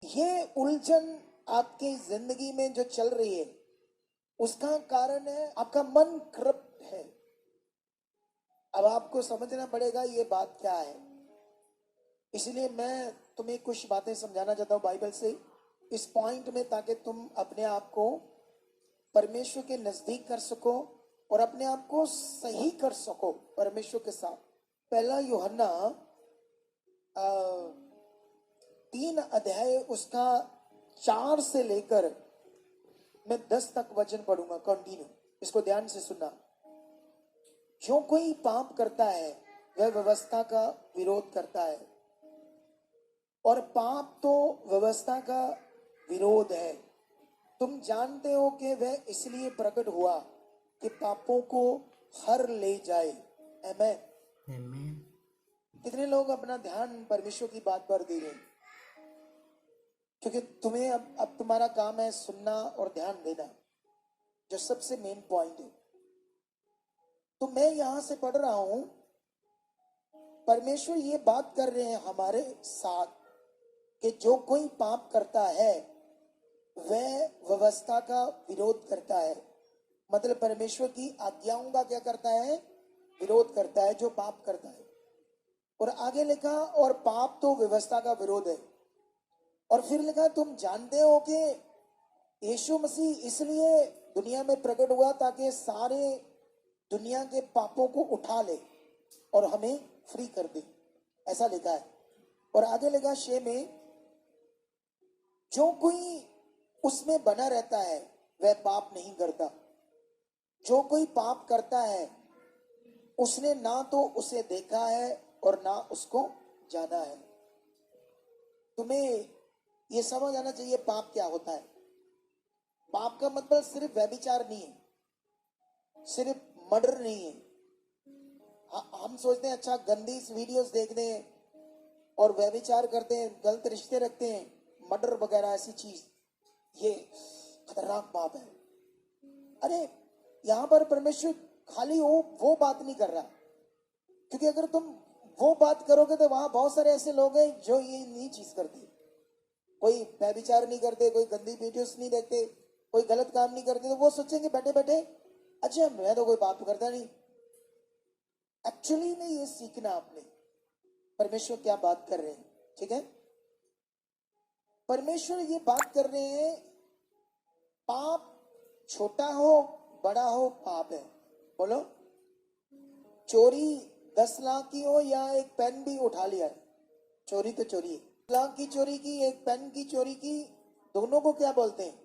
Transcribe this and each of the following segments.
ये उलझन आपकी जिंदगी में जो चल रही है उसका कारण है आपका मन करप्ट है। अब आपको समझना पड़ेगा ये बात क्या है। इसलिए मैं तुम्हें कुछ बातें समझाना चाहता हूं बाइबल से इस पॉइंट में, ताकि तुम अपने आप को परमेश्वर के नजदीक कर सको और अपने आप को सही कर सको परमेश्वर के साथ। पहला यूहन्ना 3 अध्याय उसका 4 से लेकर मैं 10 तक वचन पढ़ूंगा कंटिन्यू। इसको ध्यान से सुनना। जो कोई पाप करता है वह व्यवस्था का विरोध करता है, और पाप तो व्यवस्था का विरोध है। तुम जानते हो कि वह इसलिए प्रकट हुआ कि पापों को हर ले जाए। आमीन। आमीन। कितने लोग अपना ध्यान परमेश्वर की बात पर दे रहे हैं? क्योंकि तुम्हें अब तुम्हारा काम है सुनना और ध्यान देना, जो सबसे मेन पॉइंट है। तो मैं यहां से पढ़ रहा हूं, परमेश्वर ये बात कर रहे हैं हमारे साथ कि जो कोई पाप करता है वह व्यवस्था का विरोध करता है। मतलब परमेश्वर की आज्ञाओं का क्या करता है? विरोध करता है जो पाप करता है। और आगे लिखा, और पाप तो व्यवस्था का विरोध है। और फिर लिखा, तुम जानते हो कि यीशु मसीह इसलिए दुनिया में प्रकट हुआ ताकि सारे दुनिया के पापों को उठा ले और हमें फ्री कर दे। ऐसा लिखा है। और आगे लिखा 6 में, जो कोई उसमें बना रहता है वह पाप नहीं करता। जो कोई पाप करता है उसने ना तो उसे देखा है और ना उसको जाना है। तुम्हें यह समझ आना चाहिए पाप क्या होता है। पाप का मतलब सिर्फ व्यभिचार नहीं है, सिर्फ मर्डर नहीं है। हम सोचते हैं अच्छा गंदी वीडियोस देखते हैं और व्यभिचार करते हैं, गलत रिश्ते रखते हैं, मर्डर वगैरह ऐसी चीज, ये खतरनाक पाप है। अरे यहां पर परमेश्वर खाली वो बात नहीं कर रहा, क्योंकि अगर तुम वो बात करोगे तो वहां बहुत सारे ऐसे लोग हैं जो ये नहीं चीज करते। कोई व्यभिचार नहीं करते, कोई गंदी वीडियोस नहीं देखते, कोई गलत काम नहीं करते, तो वो सोचेंगे बैठे बैठे अच्छा मैं तो कोई पाप करता नहीं। एक्चुअली में ये सीखना आपने परमेश्वर क्या बात कर रहे हैं। ठीक है, परमेश्वर ये बात कर रहे हैं पाप छोटा हो बड़ा हो पाप है। बोलो, चोरी 10 लाख की हो या एक पेन भी उठा लिया है, चोरी तो चोरी है। 10 लाख की चोरी की, एक पेन की चोरी की, दोनों को क्या बोलते हैं?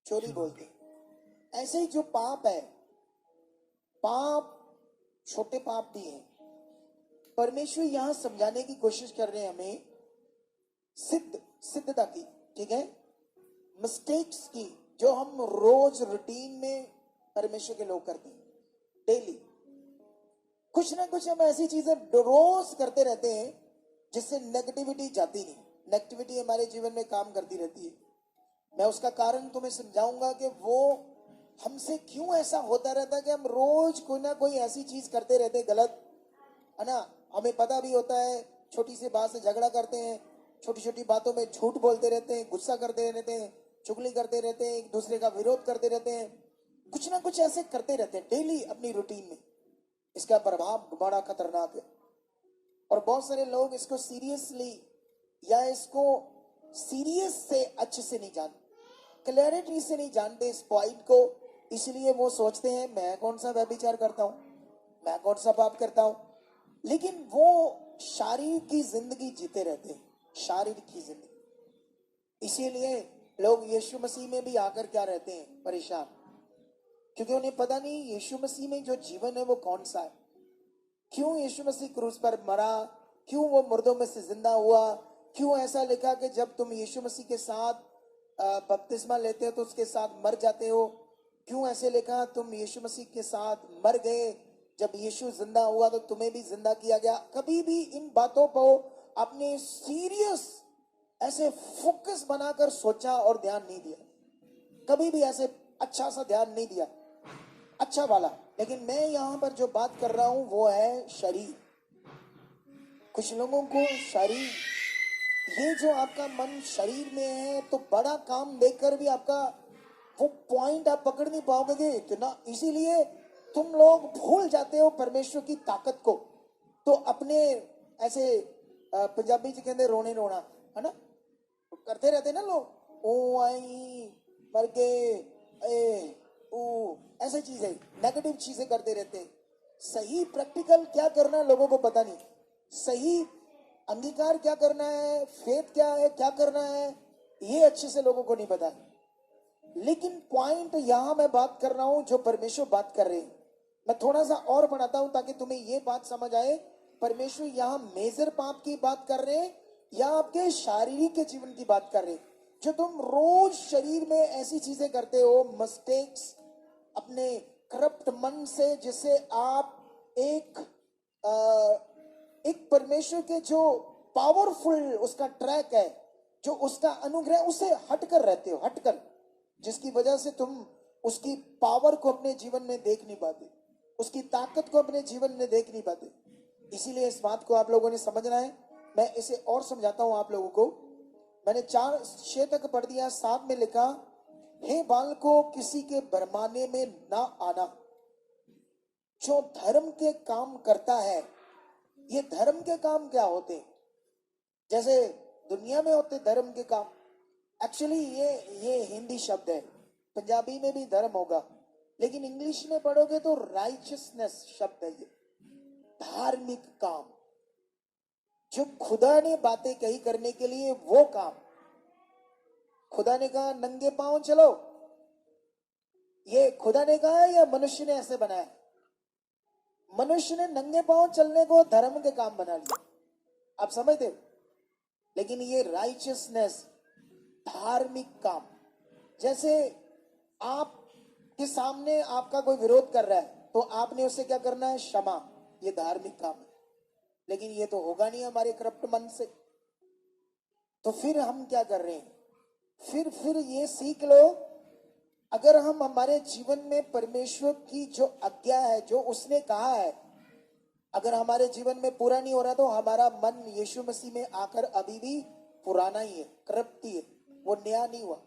चोरी बोलते हैं। ऐसे ही जो पाप है, पाप छोटे पाप भी है। परमेश्वर यहां समझाने की कोशिश कर रहे हैं हमें सिद्धता की, ठीक है, मिस्टेक्स की, जो हम रोज रूटीन में परमेश्वर के लोग करते हैं। डेली कुछ ना कुछ हम ऐसी चीजें रोज करते रहते हैं जिससे नेगेटिविटी जाती नहीं। नेगेटिविटी हमारे जीवन में काम करती रहती है। मैं उसका कारण तुम्हें समझाऊंगा कि वो हमसे क्यों ऐसा होता रहता है कि हम रोज कोई ना कोई ऐसी चीज करते रहते गलत, है ना। हमें पता भी होता है, छोटी सी बात से झगड़ा करते हैं, छोटी छोटी बातों में झूठ बोलते रहते हैं, गुस्सा करते रहते हैं, चुगली करते रहते हैं, एक दूसरे का विरोध करते रहते हैं, कुछ ना कुछ ऐसे करते रहते हैं डेली अपनी रूटीन में। इसका प्रभाव बड़ा खतरनाक है और बहुत सारे लोग इसको सीरियसली या इसको सीरियस से अच्छे से नहीं जानते, क्लैरिटी से नहीं जानते इस पॉइंट को। इसलिए वो सोचते हैं मैं कौन सा व्यभिचार करता हूं, मैं कौन सा पाप करता हूं, लेकिन वो शारीरिक की जिंदगी जीते रहते हैं, शारीरिक की जिंदगी। इसीलिए लोग यीशु मसीह में भी आकर क्या रहते हैं? परेशान, क्योंकि उन्हें पता नहीं यीशु मसीह में जो जीवन है वो कौन सा है। क्यों यीशु मसीह क्रूस पर मरा, क्यों वो मुर्दों में से जिंदा हुआ, क्यों ऐसा लिखा कि जब तुम यीशु मसीह के साथ बपतिस्मा लेते हो तो उसके साथ मर जाते हो, क्यों ऐसे लिखा तुम यीशु मसीह के साथ मर गए, जब यीशु जिंदा हुआ तो तुम्हें भी जिंदा किया गया। कभी भी इन बातों को अपने सीरियस ऐसे फोकस बनाकर सोचा और ध्यान नहीं दिया, कभी भी ऐसे अच्छा सा ध्यान नहीं दिया, अच्छा वाला। लेकिन मैं यहां पर जो बात कर रहा हूं वो है शरीर। कुछ लोगों को शरीर ये जो आपका मन शरीर में है, तो बड़ा काम देखकर भी आपका वो पॉइंट आप पकड़ नहीं पाओगे इतना, इसीलिए तुम लोग भूल जाते हो परमेश्वर की ताकत को। तो अपने ऐसे पंजाबी जी कहते रोने रोना, है ना, करते रहते ना लोग, ओ आई मर गए, ए ओ, ऐसी चीजें नेगेटिव चीजें करते रहते। सही प्रैक्टिकल क्या करना है लोगों को पता नहीं, सही अंगीकार क्या करना है, फेथ क्या है, क्या करना है, ये अच्छे से लोगों को नहीं पता। लेकिन पॉइंट यहां मैं बात कर रहा हूं जो परमेश्वर बात कर रहे हैं, मैं थोड़ा सा और बढ़ाता हूं ताकि तुम्हें ये बात समझ आए। परमेश्वर यहां मेजर पाप की बात कर रहे हैं या आपके शारीरिक के जीवन की बात कर रहे हैं, जो तुम रोज शरीर में ऐसी चीजें करते हो, मिस्टेक्स, अपने करप्ट मन से, जिससे आप एक परमेश्वर के जो पावरफुल उसका ट्रैक है, जो उसका अनुग्रह, उसे हटकर रहते हो, हटकर, जिसकी वजह से तुम उसकी पावर को अपने जीवन में देख नहीं पाते, उसकी ताकत को अपने जीवन में देख नहीं पाते। इसीलिए इस बात को आप लोगों ने समझना है। मैं इसे और समझाता हूं आप लोगों को। मैंने 4-6 तक पढ़ दिया। 7 में लिखा, हे बालकों, किसी के भरमाने में ना आना, जो धर्म के काम करता है। ये धर्म के काम क्या होते हैं? जैसे दुनिया में होते धर्म के काम, एक्चुअली ये हिंदी शब्द है, पंजाबी में भी धर्म होगा, लेकिन इंग्लिश में पढ़ोगे तो राइचियसनेस शब्द है। ये धार्मिक काम, जो खुदा ने बातें कही करने के लिए वो काम। खुदा ने कहा नंगे पांव चलो, ये खुदा ने कहा या मनुष्य ने ऐसे बनाया? मनुष्य ने नंगे पांव चलने को धर्म के काम बना लिया, आप समझते हो? लेकिन ये राइचियसनेस, धार्मिक काम, जैसे आप के सामने आपका कोई विरोध कर रहा है तो आपने उसे क्या करना है? क्षमा, ये धार्मिक काम है। लेकिन ये तो होगा नहीं हमारे करप्ट मन से, तो फिर हम क्या कर रहे हैं? फिर ये सीख लो, अगर हम हमारे जीवन में परमेश्वर की जो आज्ञा है, जो उसने कहा है, अगर हमारे जीवन में पूरा नहीं हो रहा, तो हमारा मन यीशु मसीह में आकर अभी भी पुराना ही है, करप्ट ही है, वो नया नहीं हुआ,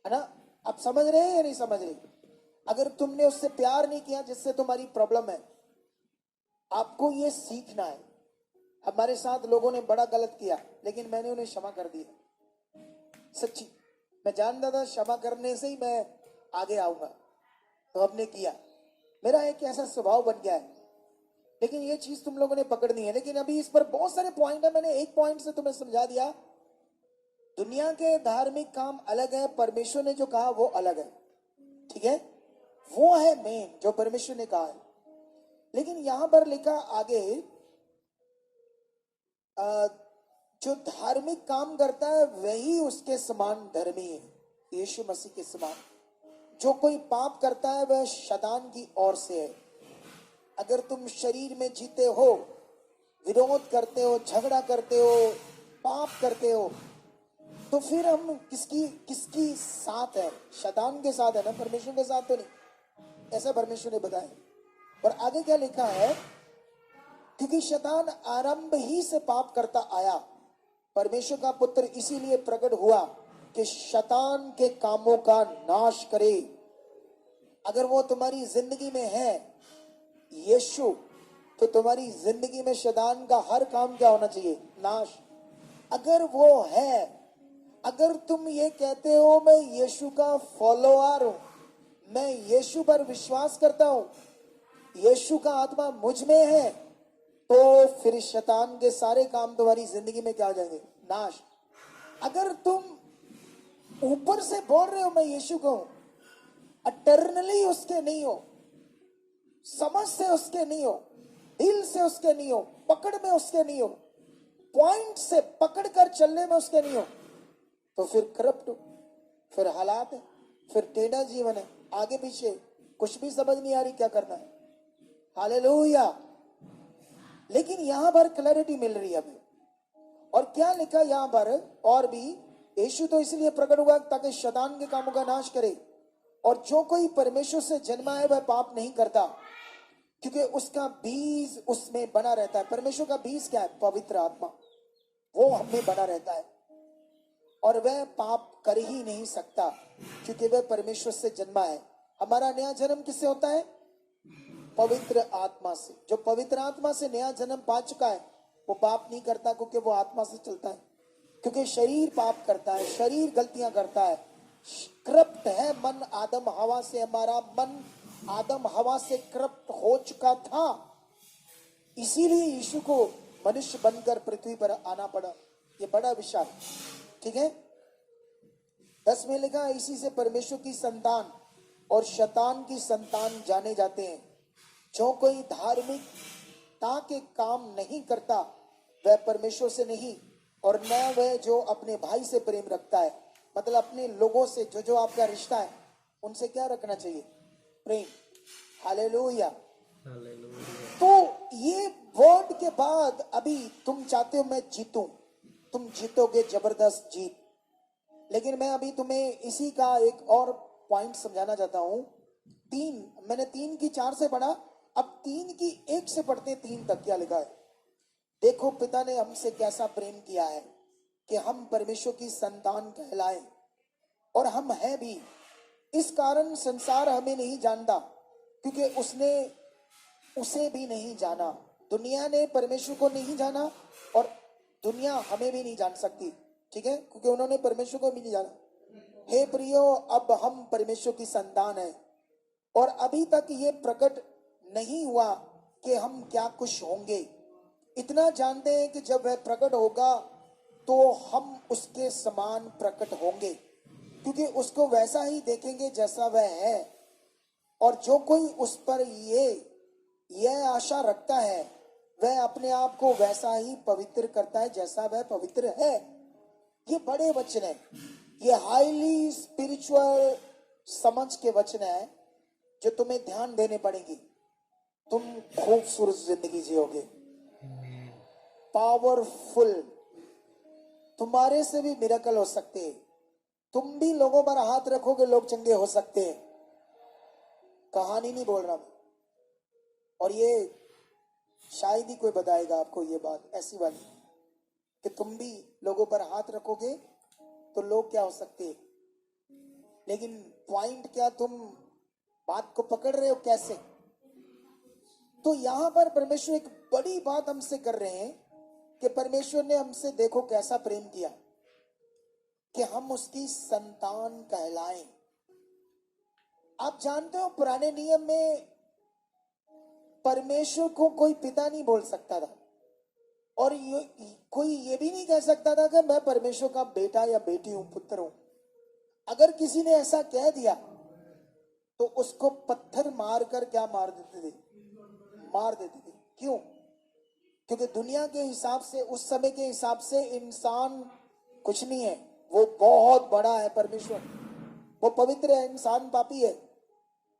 है ना? आप समझ रहे हैं या नहीं समझ रहे? अगर तुमने उससे प्यार नहीं किया जिससे तुम्हारी प्रॉब्लम है, आपको ये सीखना है। हमारे साथ लोगों ने बड़ा गलत किया, लेकिन मैंने उन्हें क्षमा कर दिया, सच्ची। मैं जानता था क्षमा करने से ही मैं आगे आऊंगा, तो हमने किया। मेरा एक ऐसा स्वभाव बन गया है, लेकिन ये चीज तुम लोगों ने पकड़नी है। लेकिन अभी इस पर बहुत सारे पॉइंट है, मैंने एक पॉइंट से तुम्हें समझा दिया। दुनिया के धार्मिक काम अलग है, परमेश्वर ने जो कहा वो अलग है, ठीक है? वो है मेन जो परमेश्वर ने कहा है। लेकिन यहां पर लिखा आगे, जो धार्मिक काम करता है वही उसके समान धर्मी है, यीशु मसीह के समान। जो कोई पाप करता है वह शैतान की ओर से है। अगर तुम शरीर में जीते हो, विरोध करते हो, झगड़ा करते हो, पाप करते हो, तो फिर हम किसकी साथ है? शैतान के साथ है ना, परमेश्वर के साथ तो नहीं, ऐसा परमेश्वर ने बताया। और आगे क्या लिखा है? क्योंकि शैतान आरंभ ही से पाप करता आया, परमेश्वर का पुत्र इसीलिए प्रकट हुआ कि शैतान के कामों का नाश करे। अगर वो तुम्हारी जिंदगी में है, यीशु, तो तुम्हारी जिंदगी में शैतान का हर काम क्या होना चाहिए? नाश। अगर वो है, अगर तुम ये कहते हो मैं यीशु का फॉलोअर हूं, मैं यीशु पर विश्वास करता हूं, यीशु का आत्मा मुझ में है, तो फिर शैतान के सारे काम तुम्हारी जिंदगी में क्या हो जाएंगे? नाश। अगर तुम ऊपर से बोल रहे हो मैं यीशु का हूं, अटर्नली उसके नहीं हो, समझ से उसके नहीं हो, दिल से उसके नहीं हो, पकड़ में उसके नहीं हो, पॉइंट से पकड़ कर चलने में उसके नहीं हो, तो फिर करप्ट हो, फिर हालात है, फिर टेढ़ा जीवन है, आगे पीछे कुछ भी समझ नहीं आ रही क्या करना है। हालेलुया। लेकिन यहां पर क्लैरिटी मिल रही है अभी। और क्या लिखा यहां पर? और भी, यीशु तो इसलिए प्रकट हुआ ताकि शैतान के कामों का नाश करे, और जो कोई परमेश्वर से जन्मा है वह पाप नहीं करता, क्योंकि उसका बीज उसमें बना रहता है। परमेश्वर का बीज क्या है? पवित्र आत्मा। वो हम में बना रहता है और वह पाप कर ही नहीं सकता क्योंकि वह परमेश्वर से जन्मा है। हमारा नया जन्म किससे होता है? पवित्र आत्मा से। जो पवित्र आत्मा से नया जन्म पा चुका है वो पाप नहीं करता क्योंकि वो आत्मा से चलता है। क्योंकि शरीर पाप करता है, शरीर गलतियां करता है। करप्ट है मन आदम हवा से, हमारा मन आदम हवा से करप्ट हो चुका था। इसीलिए यीशु को मनुष्य बनकर पृथ्वी पर आना पड़ा। ये बड़ा विशाल, ठीक है। 10 में लिखा, इसी से परमेश्वर की संतान और शैतान की संतान जाने जाते हैं। जो कोई धार्मिकता के काम नहीं करता वह परमेश्वर से नहीं, और न वह जो अपने भाई से प्रेम रखता है। मतलब अपने लोगों से जो आपका रिश्ता है उनसे क्या रखना चाहिए? प्रेम। हालेलुया। तो ये वर्ड के बाद अभी तुम चाहते हो मैं जीतूं, तुम जीतोगे जबरदस्त जीत। लेकिन मैं अभी तुम्हें इसी का एक और पॉइंट समझाना चाहता हूं। मैंने 3 की 4 से पढ़ा, अब 3 की 1 से पढ़ते हैं 3 तक। क्या लिखा है? देखो पिता ने हमसे कैसा प्रेम किया है कि हम परमेश्वर की संतान कहलाए, और हम हैं भी। इस कारण संसार हमें नहीं जानता क्योंकि उसने उसे भी नहीं जाना। दुनिया ने परमेश्वर को नहीं जाना और दुनिया हमें भी नहीं जान सकती, ठीक है, क्योंकि उन्होंने परमेश्वर को भी नहीं जाना। हे प्रियो, अब हम परमेश्वर की संतान हैं और अभी तक ये प्रकट नहीं हुआ कि हम क्या कुछ होंगे। इतना जानते हैं कि जब वह प्रकट होगा तो हम उसके समान प्रकट होंगे, क्योंकि उसको वैसा ही देखेंगे जैसा वह है। और जो कोई उस पर यह आशा रखता है वह अपने आप को वैसा ही पवित्र करता है जैसा वह पवित्र है। ये बड़े वचन है, ये हाईली स्पिरिचुअल समझ के वचन है जो तुम्हें ध्यान देने पड़ेंगे। तुम खूबसूरत जिंदगी जियोगे, पावरफुल। तुम्हारे से भी मिरेकल हो सकते हैं। तुम भी लोगों पर हाथ रखोगे, लोग चंगे हो सकते हैं। कहानी नहीं बोल रहा मैं, और ये शायद ही कोई बताएगा आपको ये बात ऐसी वाली कि तुम भी लोगों पर हाथ रखोगे तो लोग क्या हो सकते हैं। लेकिन पॉइंट क्या, तुम बात को पकड़ रहे हो कैसे? तो यहां पर परमेश्वर एक बड़ी बात हमसे कर रहे हैं कि परमेश्वर ने हमसे देखो कैसा प्रेम किया कि हम उसकी संतान कहलाएं। आप जानते हो पुराने नियम में परमेश्वर को कोई पिता नहीं बोल सकता था, और कोई ये भी नहीं कह सकता था कि मैं परमेश्वर का बेटा या बेटी हूं, पुत्र हूं। अगर किसी ने ऐसा कह दिया तो उसको पत्थर मारकर क्या मार देते थे? मार देते थे। क्यों? क्योंकि दुनिया के हिसाब से, उस समय के हिसाब से इंसान कुछ नहीं है, वो बहुत बड़ा है परमेश्वर, वो पवित्र है, इंसान पापी है।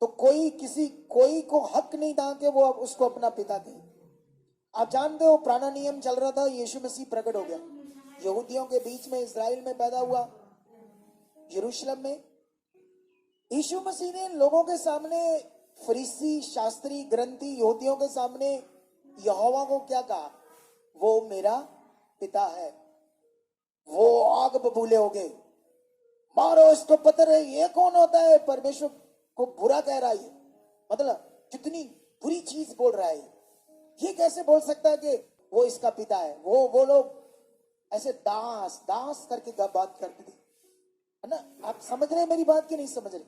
तो कोई को हक नहीं था कि वो उसको अपना पिता कहे। आप जानते हो पुराना नियम चल रहा था, यीशु मसीह प्रकट हो गया यहूदियों के बीच में, इजराइल में पैदा हुआ, यरूशलेम में। यीशु मसीह ने लोगों के सामने, फरीसी, शास्त्री, ग्रंथी यहूदियों के सामने यहोवा को क्या कहा? वो मेरा पिता है। वो आग बबूले हो गए, मारो इसको पत्थर है। ये कौन होता है परमेश्वर को बुरा कह रहा है? मतलब कितनी बुरी चीज बोल रहा है। ये कैसे बोल सकता है कि वो इसका पिता है? वो लोग ऐसे दास करके बात करते थे, है ना। आप समझ रहे मेरी बात की नहीं समझ रहे?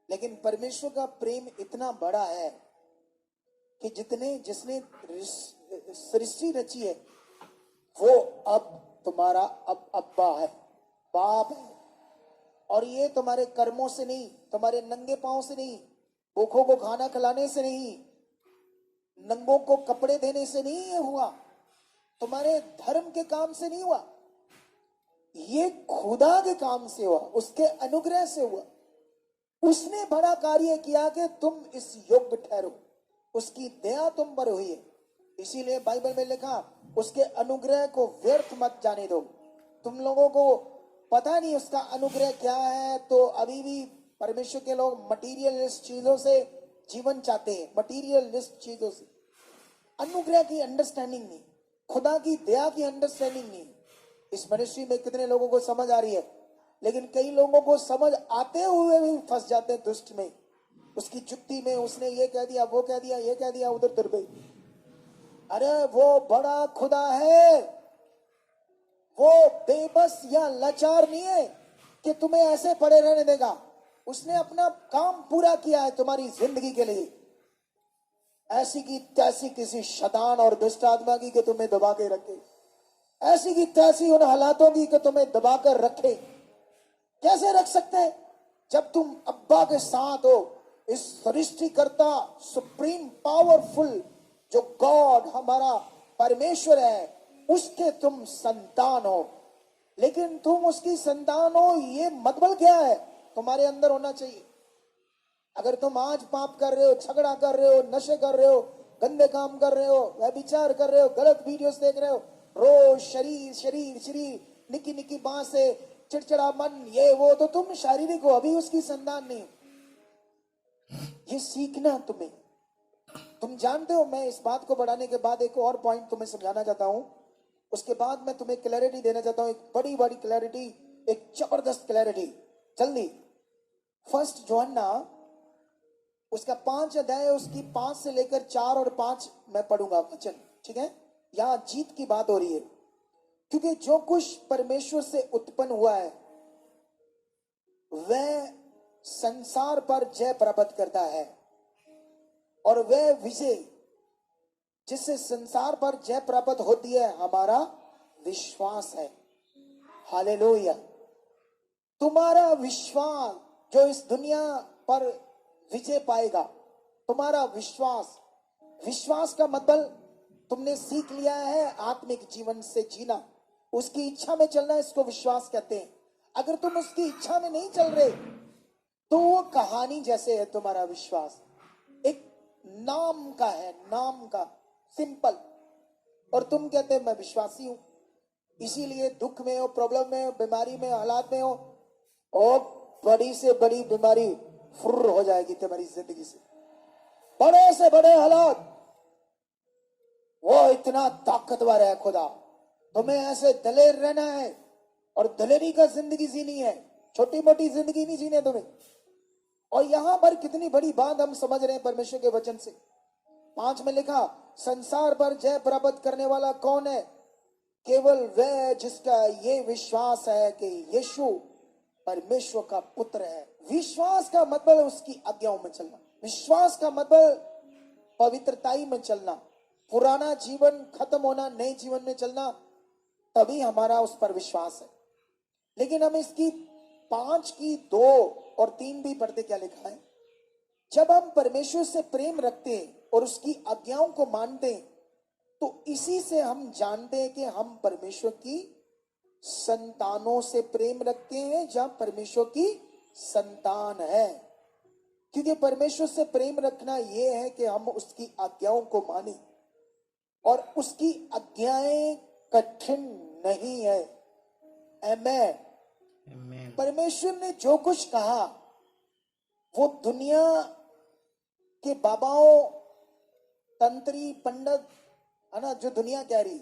लेकिन परमेश्वर का प्रेम इतना बड़ा है कि जिसने सृष्टि रची है वो अब तुम्हारा अब्बा है, बाप है। और ये तुम्हारे कर्मों से नहीं, तुम्हारे नंगे पांव से नहीं, भूखों को खाना खिलाने से नहीं, नंगों को कपड़े देने से नहीं ये हुआ, तुम्हारे धर्म के काम से नहीं हुआ, ये खुदा के काम से हुआ, उसके अनुग्रह से हुआ। उसने बड़ा कार्य किया कि तुम इस योग्य ठहरो, उसकी दया तुम पर हुई है। इसीलिए बाइबल में लिखा, उसके अनुग्रह को व्यर्थ मत जाने दो। तुम लोगों को पता नहीं उसका अनुग्रह क्या है, तो अभी भी परमेश्वर के लोग मटीरियलिस्ट चीजों से जीवन चाहते हैं, मटीरियलिस्ट चीजों से। अनुग्रह की अंडरस्टैंडिंग नहीं। खुदा की दया की अंडरस्टैंडिंग नहीं है। इस मिनिस्ट्री में कितने लोगों को समझ आ रही है, लेकिन कई लोगों को समझ आते हुए भी फंस जाते हैं दुष्ट में, उसकी जुक्ति में। उसने ये कह दिया, वो कह दिया, ये कह दिया, उधर उधर पे। अरे वो बड़ा खुदा है, वो बेबस या लाचार नहीं है कि तुम्हें ऐसे पड़े रहने देगा। उसने अपना काम पूरा किया है तुम्हारी जिंदगी के लिए। ऐसी की तैसी किसी शैतान और दुष्ट आत्मा की कि तुम्हें दबा के रखे, ऐसी की तैसी उन हालातों की कि तुम्हें दबा कर रखे। कैसे रख सकते हैं? जब तुम अब्बा के साथ हो, इस सृष्टिकर्ता सुप्रीम पावरफुल जो गॉड हमारा परमेश्वर है, उसके तुम संतान हो। लेकिन तुम उसकी संतान हो, ये मतलब क्या है तुम्हारे अंदर होना चाहिए। अगर तुम आज पाप कर रहे हो, झगड़ा कर रहे हो, नशे कर रहे हो, गंदे काम कर रहे हो, व्यभिचार कर रहे हो, गलत वीडियोस देख रहे हो, रोज शरीर शरीर शरीर, निकी निकी बात से चिड़चिड़ा मन, ये वो, तो तुम शारीरिक हो, अभी उसकी संतान नहीं। ये सीखना तुम्हें। तुम जानते हो, मैं इस बात को बढ़ाने के बाद एक और पॉइंट तुम्हें समझाना चाहता हूं। उसके बाद मैं तुम्हें क्लैरिटी देना चाहता हूं, एक बड़ी बड़ी क्लैरिटी, एक जबरदस्त क्लैरिटी। जल्दी, 1 यूहन्ना उसका 5 अध्याय, उसकी 5 से लेकर 4 और 5 मैं पढ़ूंगा वचन, ठीक है। यहां जीत की बात हो रही है, क्योंकि जो कुछ परमेश्वर से उत्पन्न हुआ है वह संसार पर जय प्राप्त करता है, और वह विजय जिससे संसार पर जय प्राप्त होती है हमारा विश्वास है। हालेलुया। तुम्हारा विश्वास जो इस दुनिया पर विजय पाएगा, तुम्हारा विश्वास। विश्वास का मतलब तुमने सीख लिया है आत्मिक जीवन से जीना, उसकी इच्छा में चलना, इसको विश्वास कहते हैं। अगर तुम उसकी इच्छा में नहीं चल रहे तो वो कहानी जैसे है तुम्हारा विश्वास, एक नाम का है, नाम का, सिंपल। और तुम कहते हैं मैं विश्वासी हूं, इसीलिए दुख में हो, प्रॉब्लम में हो, बीमारी में, हालात में हो, और बड़ी से बड़ी बीमारी फुर्र हो जाएगी तुम्हारी जिंदगी से, बड़े से बड़े हालात। वो इतना ताकतवर है खुदा, तुम्हें ऐसे दलेर रहना है, और दलेरी का जिंदगी जीनी है, छोटी मोटी जिंदगी नहीं जीने तुम्हें। और यहां पर कितनी बड़ी बात हम समझ रहे हैं परमेश्वर के वचन से। 5 में लिखा, संसार पर जय प्राप्त करने वाला कौन है? केवल वह जिसका ये विश्वास है कि यीशु परमेश्वर का पुत्र है। विश्वास का मतलब उसकी आज्ञाओं में चलना, विश्वास का मतलब पवित्रताई में चलना, पुराना जीवन खत्म होना, नए जीवन में चलना, तभी हमारा उस पर विश्वास है। लेकिन हम इसकी 5 की 2 और 3 भी पढ़ते, क्या लिखा है? जब हम परमेश्वर से प्रेम रखते हैं और उसकी आज्ञाओं को मानते हैं, तो इसी से हम जानते हैं कि हम परमेश्वर की संतानों से प्रेम रखते हैं, जहां परमेश्वर की संतान है। क्योंकि परमेश्वर से प्रेम रखना यह है कि हम उसकी आज्ञाओं को माने, और उसकी आज्ञाएं कठिन नहीं है। आमेन। परमेश्वर ने जो कुछ कहा वो दुनिया के बाबाओं, तंत्री, पंडित, है ना, जो दुनिया कह रही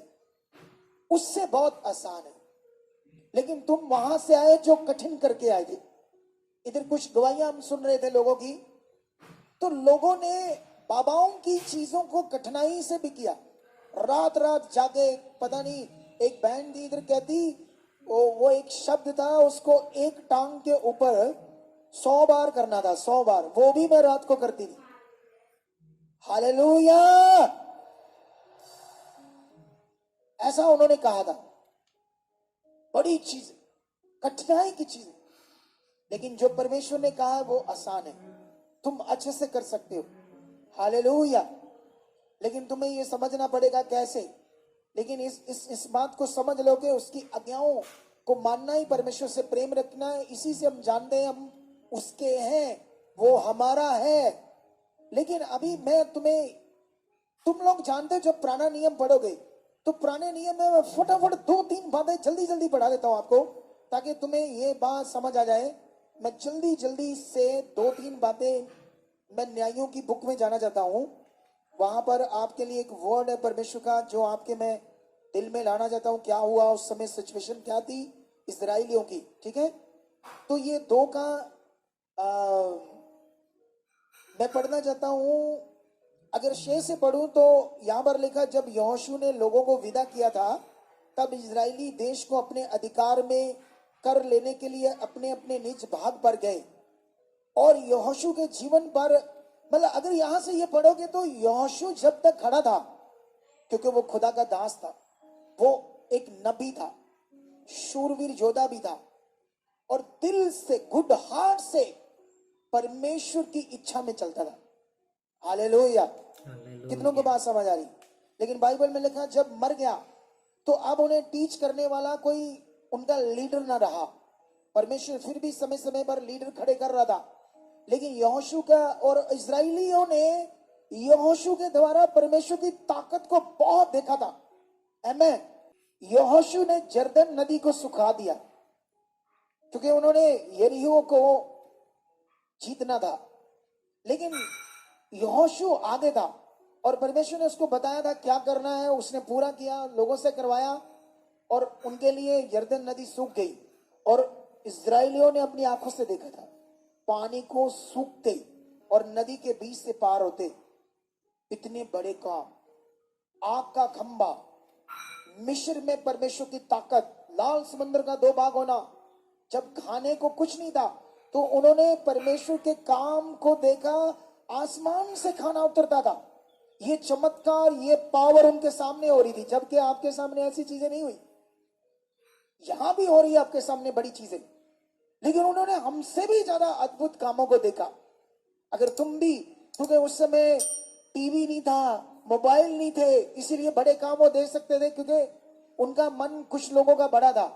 उससे बहुत आसान है। लेकिन तुम वहां से आए जो कठिन करके आए थे। इधर कुछ गवाहियां हम सुन रहे थे लोगों की, तो लोगों ने बाबाओं की चीजों को कठिनाई से भी किया, रात रात जागे। पता नहीं, एक बहन थी इधर कहती, वो एक शब्द था, उसको एक टांग के ऊपर 100 बार करना था, 100 बार, वो भी मैं रात को करती थी। हालेलुया, ऐसा उन्होंने कहा था। बड़ी चीज, कठिनाई की चीज, लेकिन जो परमेश्वर ने कहा है वो आसान है, तुम अच्छे से कर सकते हो। हालेलुया। लेकिन तुम्हें ये समझना पड़ेगा कैसे। लेकिन इस बात को समझ लो कि उसकी आज्ञाओं को मानना ही परमेश्वर से प्रेम रखना है। इसी से हम जानते हैं हम उसके हैं, वो हमारा है। लेकिन अभी मैं तुम लोग जानते हो, जब पुराना नियम पढ़ोगे तो पुराने नियम में मैं फटाफट 2-3 बातें जल्दी जल्दी पढ़ा देता हूं आपको, ताकि तुम्हें ये बात समझ आ जाए। मैं जल्दी जल्दी से 2-3 बातें, मैं न्यायों की बुक में जाना चाहता हूं। वहां पर आपके लिए एक वर्ड है परमेश्वर का, जो आपके मैं दिल में लाना चाहता हूं क्या हुआ उस समय, सिचुएशन क्या थी इजराइलियों की, ठीक है। तो ये 2 का मैं पढ़ना चाहता हूं। अगर 6 से पढ़ूं तो यहां पर लिखा, जब यहोशू ने लोगों को विदा किया था तब इजरायली देश को अपने अधिकार में कर लेने के लिए अपने अपने निज भाग पर गए। और यहोशू के जीवन पर, मतलब अगर यहां से ये पढ़ोगे तो यहोशू जब तक खड़ा था, क्योंकि वो खुदा का दास था, वो एक नबी था, शूरवीर योद्धा भी था, और दिल से, गुड हार्ट से परमेश्वर की इच्छा में चलता था। हालेलुया। कितनों को बात समझ आ रही? लेकिन बाइबल में लिखा जब मर गया तो अब उन्हें टीच करने वाला कोई उनका लीडर ना रहा। परमेश्वर फिर भी समय समय पर लीडर खड़े कर रहा था, लेकिन यहोशू का, और इजराइलियों ने यहोशू के द्वारा परमेश्वर की ताकत को बहुत देखा था। आमीन। यहोशू ने जर्दन नदी को सुखा दिया, क्योंकि उन्होंने यरीहो को जीतना था। लेकिन यहोशू आगे था और परमेश्वर ने उसको बताया था क्या करना है, उसने पूरा किया, लोगों से करवाया, और उनके लिए यर्दन नदी सूख गई। और इजराइलियों ने अपनी आंखों से देखा था पानी को सूखते और नदी के बीच से पार होते। इतने बड़े काम, आग का खंबा, मिस्र में परमेश्वर की ताकत, लाल समंदर का 2 भाग होना, जब खाने को कुछ नहीं था तो उन्होंने परमेश्वर के काम को देखा। आसमान से खाना उतरता था। ये चमत्कार, ये पावर उनके सामने हो रही थी, जबकि आपके सामने ऐसी चीजें नहीं हुई। यहां भी हो रही है आपके सामने बड़ी चीजें, लेकिन उन्होंने हमसे भी ज्यादा अद्भुत कामों को देखा। अगर तुम भी, क्योंकि उस समय टीवी नहीं था, मोबाइल नहीं थे, इसीलिए बड़े काम वो देख सकते थे, क्योंकि उनका मन कुछ लोगों का बड़ा था।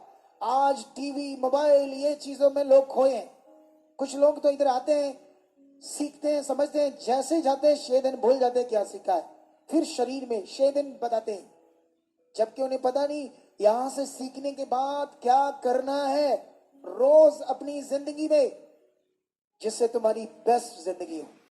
आज टीवी, मोबाइल, ये चीजों में लोग खोए हैं। कुछ लोग तो इधर आते हैं, सीखते हैं, समझते हैं, जैसे जाते हैं 6 दिन भूल जाते हैं क्या सीखा है, फिर शरीर में 6 दिन बताते हैं, जबकि उन्हें पता नहीं यहां से सीखने के बाद क्या करना है रोज अपनी जिंदगी में, जिससे तुम्हारी बेस्ट जिंदगी हो।